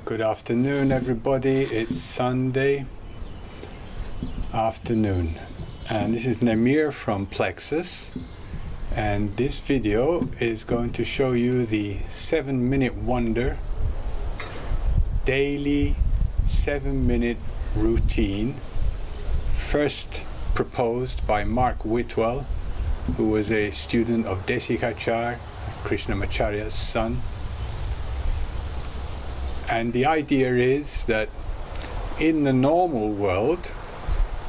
Good afternoon, everybody. It's Sunday afternoon, and this is Namir from Plexus, and this video is going to show you the 7-minute wonder daily 7-minute routine, first proposed by Mark Whitwell, who was a student of Desikachar, Krishnamacharya's son. And the idea is that in the normal world,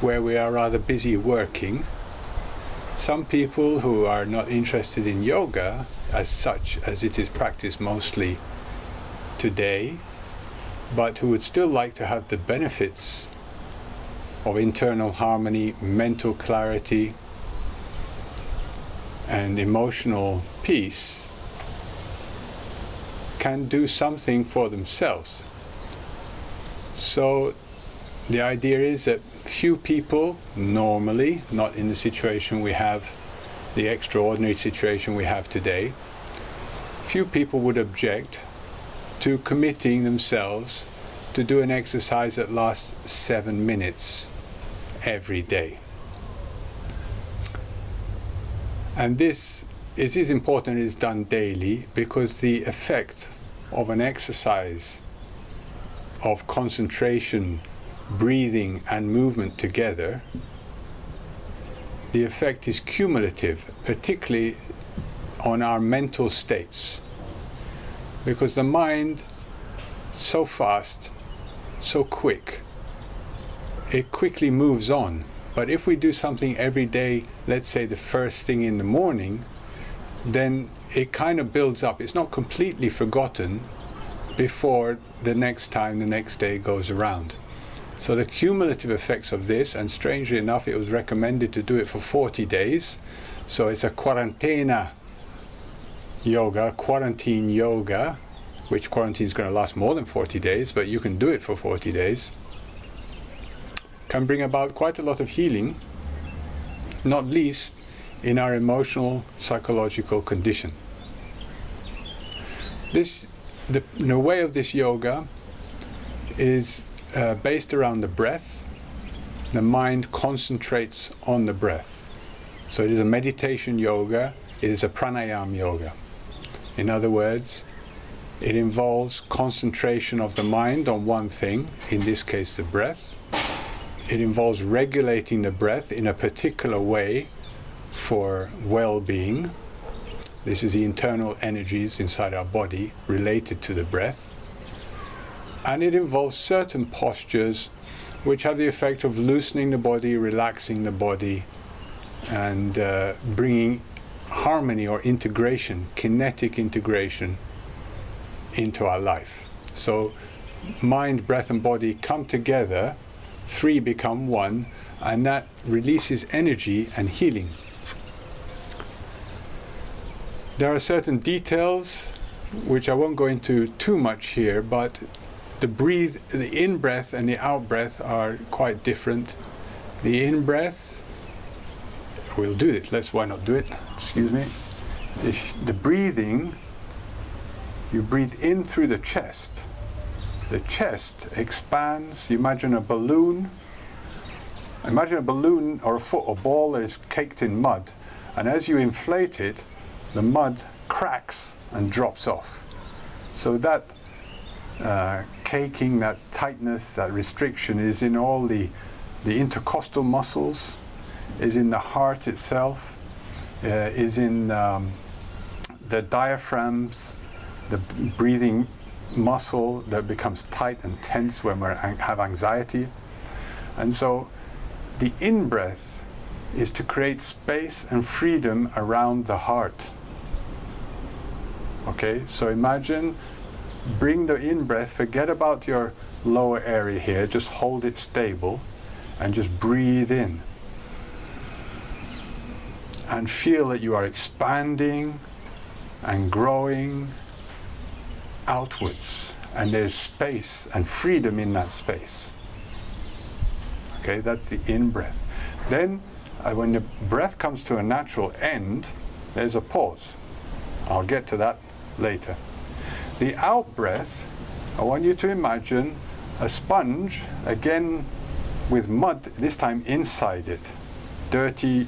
where we are rather busy working, some people who are not interested in yoga as such, as it is practiced mostly today, but who would still like to have the benefits of internal harmony, mental clarity, and emotional peace, can do something for themselves. So the idea is that few people normally, not in the situation we have, the extraordinary situation we have today, few people would object to committing themselves to do an exercise that lasts 7 minutes every day. And this, it is important it is done daily, because the effect of an exercise of concentration, breathing and movement together, the effect is cumulative, particularly on our mental states. Because the mind, so fast, so quick, it quickly moves on. But if we do something every day, let's say the first thing in the morning, then it kind of builds up. It's not completely forgotten before the next time, the next day goes around. So the cumulative effects of this, and strangely enough, it was recommended to do it for 40 days. So it's a quarantena yoga, quarantine yoga, which quarantine is going to last more than 40 days, but you can do it for 40 days. Can bring about quite a lot of healing, not least in our emotional, psychological condition. The way of this yoga is based around the breath. The mind concentrates on the breath. So it is a meditation yoga, it is a pranayama yoga. In other words, it involves concentration of the mind on one thing, in this case the breath. It involves regulating the breath in a particular way for well-being. This is the internal energies inside our body related to the breath. And it involves certain postures which have the effect of loosening the body, relaxing the body, and bringing harmony or integration, kinetic integration, into our life. So mind, breath and body come together, three become one, and that releases energy and healing. There are certain details which I won't go into too much here, but the in-breath and the out-breath are quite different. The in-breath, we'll do it, why not do it, excuse me. The breathing, you breathe in through the chest. The chest expands. You imagine a balloon. Imagine a balloon or a ball that is caked in mud, and as you inflate it, the mud cracks and drops off. So that caking, that tightness, that restriction is in all the intercostal muscles, is in the heart itself, is in the diaphragms, the breathing muscle that becomes tight and tense when we have anxiety. And so the in-breath is to create space and freedom around the heart. Okay, so imagine, bring the in-breath, forget about your lower area here, just hold it stable and just breathe in. And feel that you are expanding and growing outwards, and there's space and freedom in that space. Okay, that's the in-breath. Then when the breath comes to a natural end, there's a pause. I'll get to that later. The out breath I want you to imagine a sponge, again with mud, this time inside it. Dirty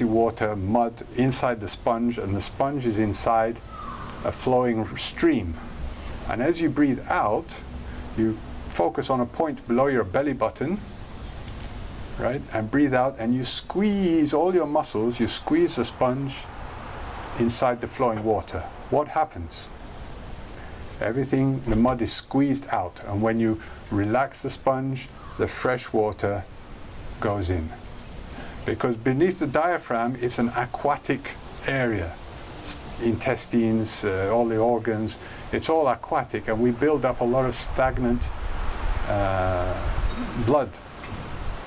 water, mud inside the sponge, and the sponge is inside a flowing stream. And as you breathe out, you focus on a point below your belly button, right? And breathe out, and you squeeze all your muscles, you squeeze the sponge inside the flowing water. What happens? Everything, the mud is squeezed out, and when you relax the sponge, the fresh water goes in. Because beneath the diaphragm, it's an aquatic area. Intestines, all the organs, it's all aquatic, and we build up a lot of stagnant blood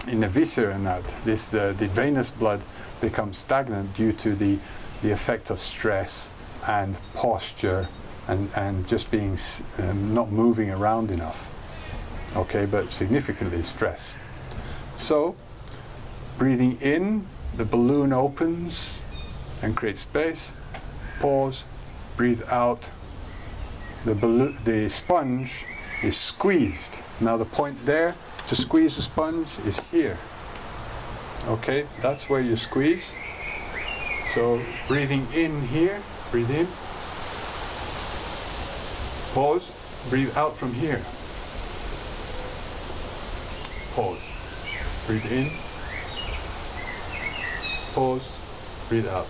in the viscera, and that the venous blood becomes stagnant due to the effect of stress and posture and just being not moving around enough. Okay, but significantly stress. So breathing in, the balloon opens and creates space. Pause, breathe out. The sponge is squeezed. Now the point there to squeeze the sponge is here. Okay, that's where you squeeze. So breathing in here, breathe in. Pause, breathe out from here. Pause, breathe in. Pause, breathe out.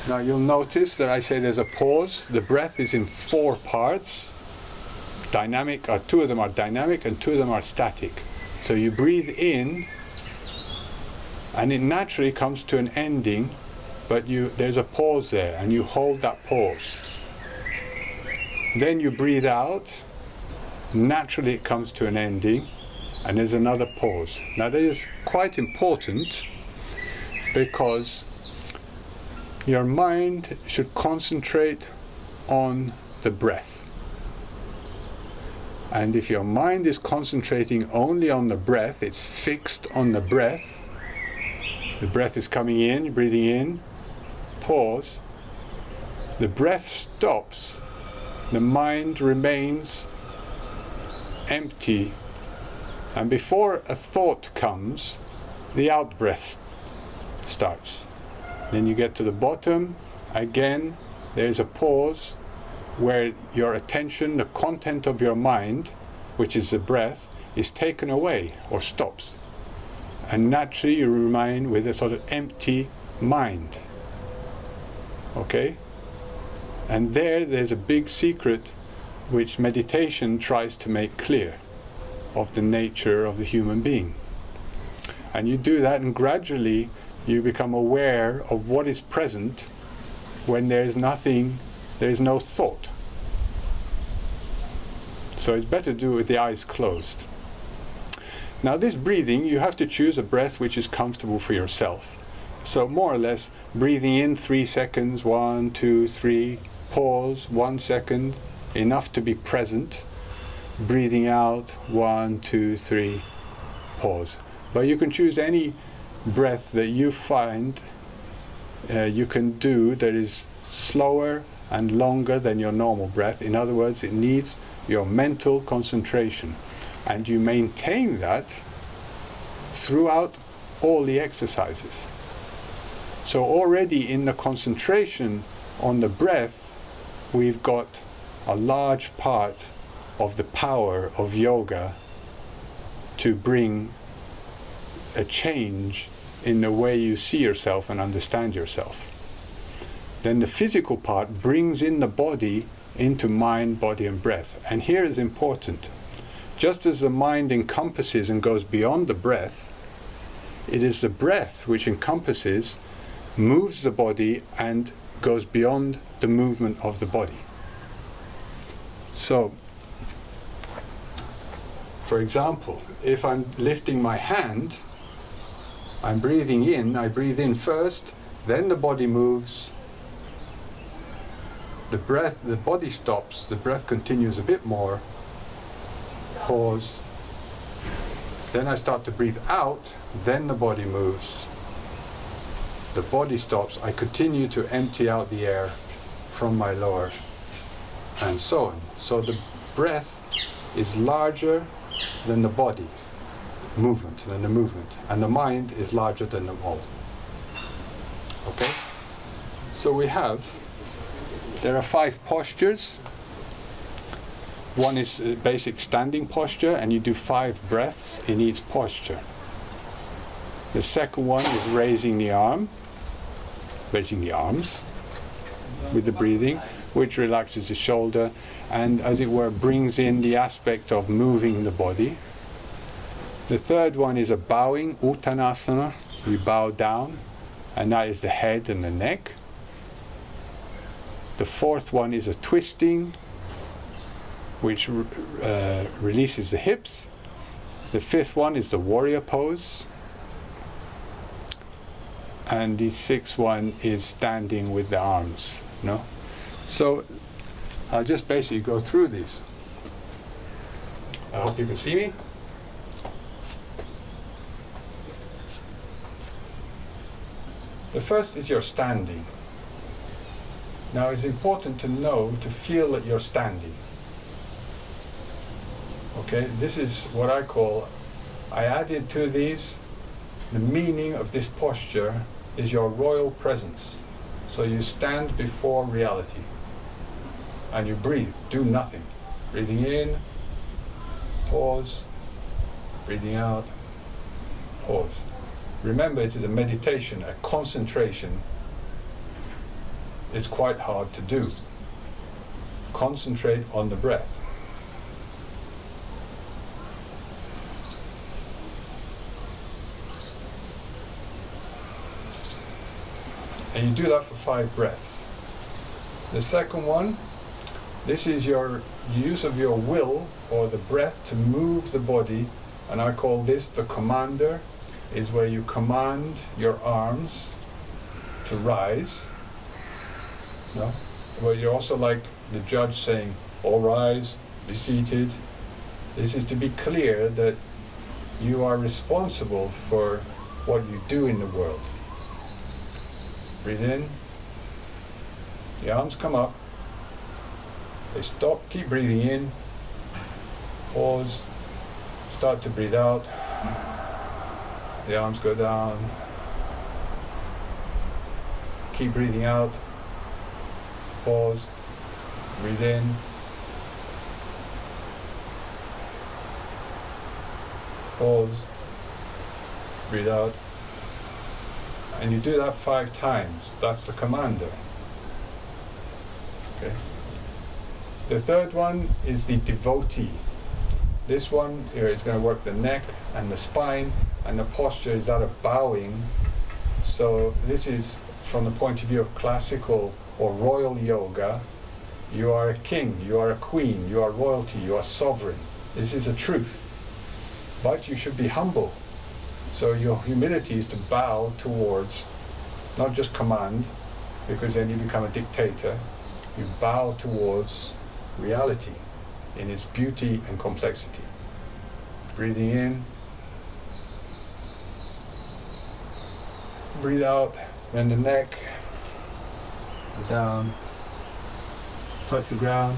Now you'll notice that I say there's a pause. The breath is in 4 parts. Dynamic, or 2 of them are dynamic and 2 of them are static. So you breathe in and it naturally comes to an ending, but there's a pause there and you hold that pause. Then you breathe out, naturally it comes to an ending, and there's another pause. Now that is quite important because your mind should concentrate on the breath. And if your mind is concentrating only on the breath, it's fixed on the breath is coming in, you're breathing in, pause, the breath stops, the mind remains empty, and before a thought comes, the out-breath starts. Then you get to the bottom, again there's a pause where your attention, the content of your mind, which is the breath, is taken away or stops. And naturally you remain with a sort of empty mind. Okay? And there's a big secret which meditation tries to make clear of the nature of the human being. And you do that, and gradually you become aware of what is present when there's nothing, there's no thought. So it's better to do it with the eyes closed. Now this breathing, you have to choose a breath which is comfortable for yourself. So more or less, breathing in 3 seconds, 1, 2, 3, pause 1 second, enough to be present. Breathing out, 1, 2, 3, pause. But you can choose any breath that you find you can do that is slower and longer than your normal breath. In other words, it needs your mental concentration. And you maintain that throughout all the exercises. So already in the concentration on the breath, we've got a large part of the power of yoga to bring a change in the way you see yourself and understand yourself. Then the physical part brings in the body into mind, body and breath. And here is important. Just as the mind encompasses and goes beyond the breath, it is the breath which encompasses, moves the body and goes beyond the movement of the body. So, for example, if I'm lifting my hand, I'm breathing in, I breathe in first, then the body moves, the body stops, the breath continues a bit more, pause, then I start to breathe out, then the body moves, the body stops, I continue to empty out the air from my lower and so on. So the breath is larger than the body movement, and the mind is larger than them all. Okay? So there are 5 postures. One is basic standing posture, and you do 5 breaths in each posture. The second one is raising the arms with the breathing, which relaxes the shoulder and, as it were, brings in the aspect of moving the body. The third one is a bowing, uttanasana. You bow down, and that is the head and the neck. The fourth one is a twisting, which releases the hips. The fifth one is the warrior pose. And the sixth one is standing with the arms. No? So I'll just basically go through these. I hope you can see me. The first is your standing. Now it's important to feel that you're standing. Okay, this is what I added to these, the meaning of this posture is your royal presence. So you stand before reality and you breathe, do nothing. Breathing in, pause, breathing out, pause. Remember, it is a meditation, a concentration. It's quite hard to do. Concentrate on the breath. And you do that for 5 breaths. The second one, this is your use of your will or the breath to move the body, and I call this the commander, is where you command your arms to rise. No? Where you're also like the judge saying, all rise, be seated. This is to be clear that you are responsible for what you do in the world. Breathe in. The arms come up. They stop. Keep breathing in. Pause. Start to breathe out. The arms go down. Keep breathing out. Pause. Breathe in. Pause. Breathe out. And you do that 5 times. That's the commander. Okay. The third one is the devotee. This one here is going to work the neck and the spine, and the posture is that of bowing. So this is from the point of view of classical or royal yoga. You are a king, you are a queen, you are royalty, you are sovereign. This is a truth. But you should be humble. So your humility is to bow towards, not just command, because then you become a dictator. You bow towards reality in its beauty and complexity. Breathing in. Breathe out, bend the neck, down, touch the ground,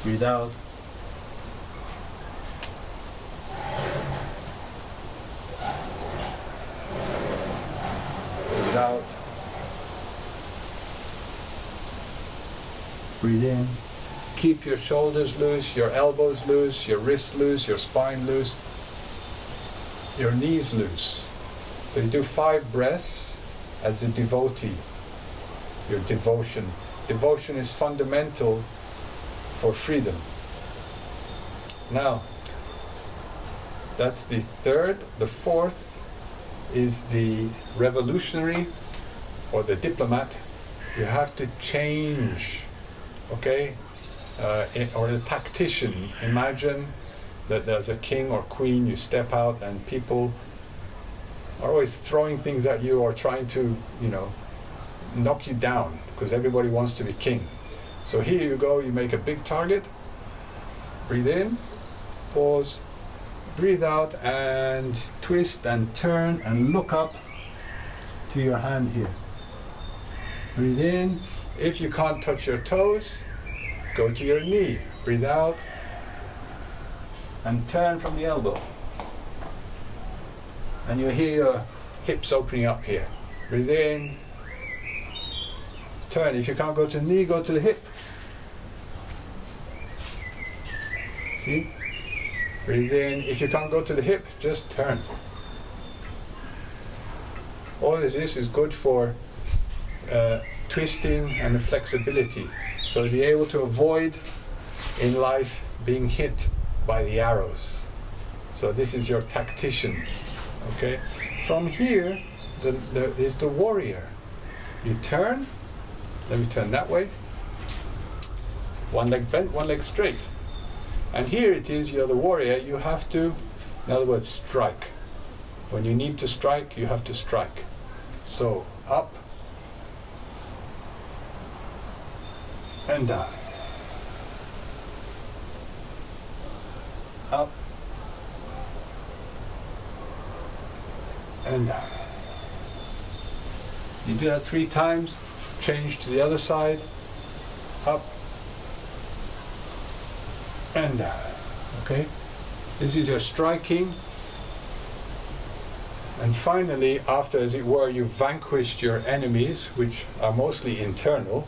breathe out. Breathe out. Breathe in. Keep your shoulders loose, your elbows loose, your wrists loose, your spine loose, your knees loose. So you do 5 breaths as a devotee, your devotion. Devotion is fundamental for freedom. Now, that's the third. The fourth is the revolutionary or the diplomat. You have to change, okay? Or the tactician. Imagine that there's a king or queen, you step out and people are always throwing things at you or trying to, knock you down because everybody wants to be king. So here you go, you make a big target, breathe in, pause, breathe out and twist and turn and look up to your hand here. Breathe in. If you can't touch your toes, go to your knee. Breathe out. And turn from the elbow. And you hear your hips opening up here. Breathe in. Turn. If you can't go to the knee, go to the hip. See? Breathe in. If you can't go to the hip, just turn. All of this is good for twisting and flexibility. So to be able to avoid in life being hit by the arrows. So this is your tactician. Okay? From here, is the warrior. You turn. Let me turn that way. One leg bent, one leg straight. And here it is, you're the warrior, you have to, in other words, strike. When you need to strike, you have to strike. So, up and down. Up and down. You do that 3 times, change to the other side, up and down. Okay? This is your striking. And finally, after, as it were, you've vanquished your enemies, which are mostly internal,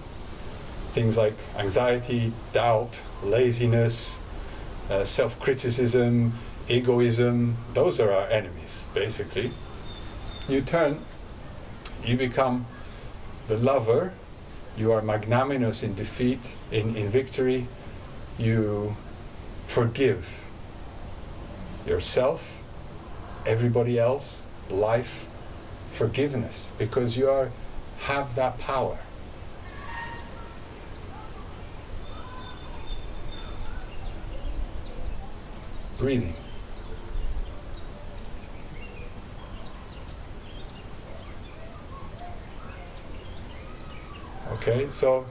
things like anxiety, doubt, laziness, self-criticism, egoism, those are our enemies, basically. You turn, you become the lover, you are magnanimous in defeat, in victory, you forgive yourself, everybody else, life, forgiveness, because you have that power. Breathing. Okay, so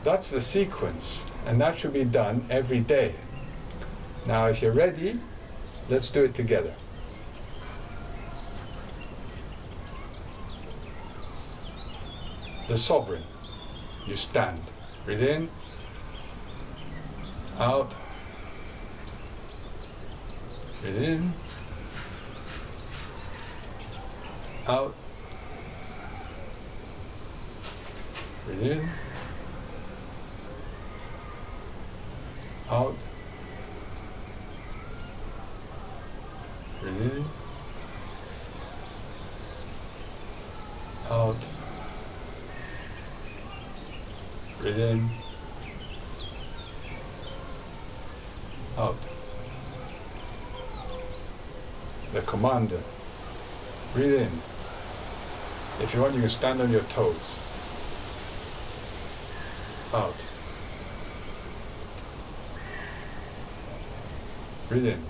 that's the sequence, and that should be done every day. Now, if you're ready, let's do it together. The sovereign. You stand. Breathe in. Out. Breathe in. Out. Breathe in. Out. Breathe in. Out. Breathe in. Out. The commander. Breathe in. If you want, you can stand on your toes. Out. Breathe in.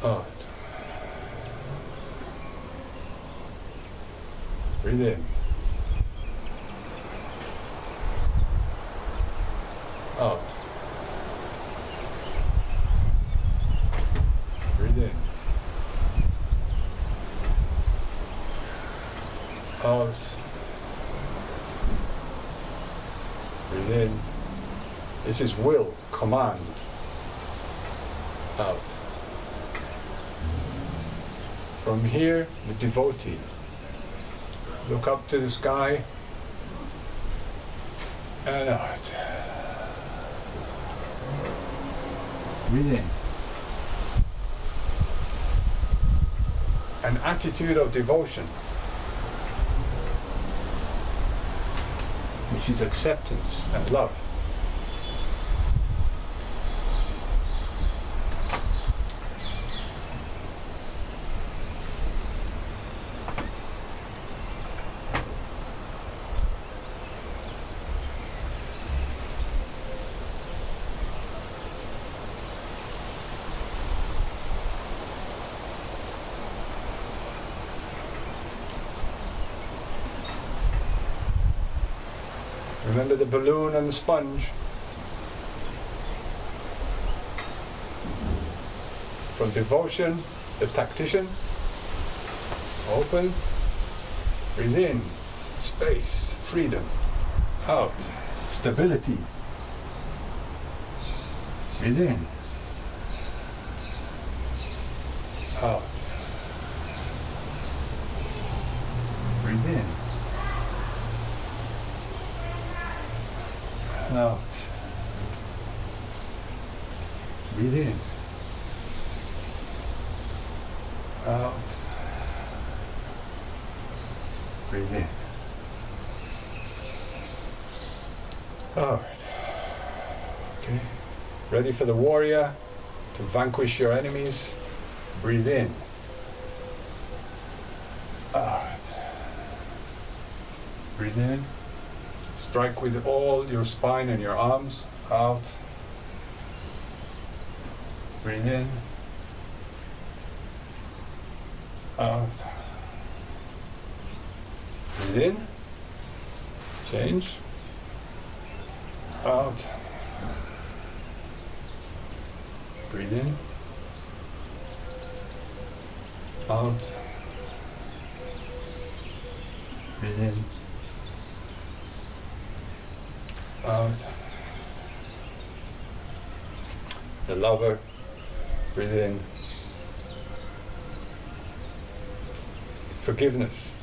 Out. Breathe in. Out. Breathe in. Out. Breathe in. This is will, command. Out. From here, the devotee. Look up to the sky and out. Breathe in. An attitude of devotion, which is acceptance and love. Remember the balloon and the sponge. From devotion, the tactician. Open. Breathe in. Space, freedom. Out. Stability. Breathe in. Out. Breathe in. Out. Breathe in. Out. Breathe in. All right. Okay. Ready for the warrior to vanquish your enemies? Breathe in. All right. Breathe in. Strike with all your spine and your arms. Out. Breathe in. Out. Breathe in. Change. Out. Breathe in. Out. Breathe in. Out. The lover. Breathe in. Forgiveness.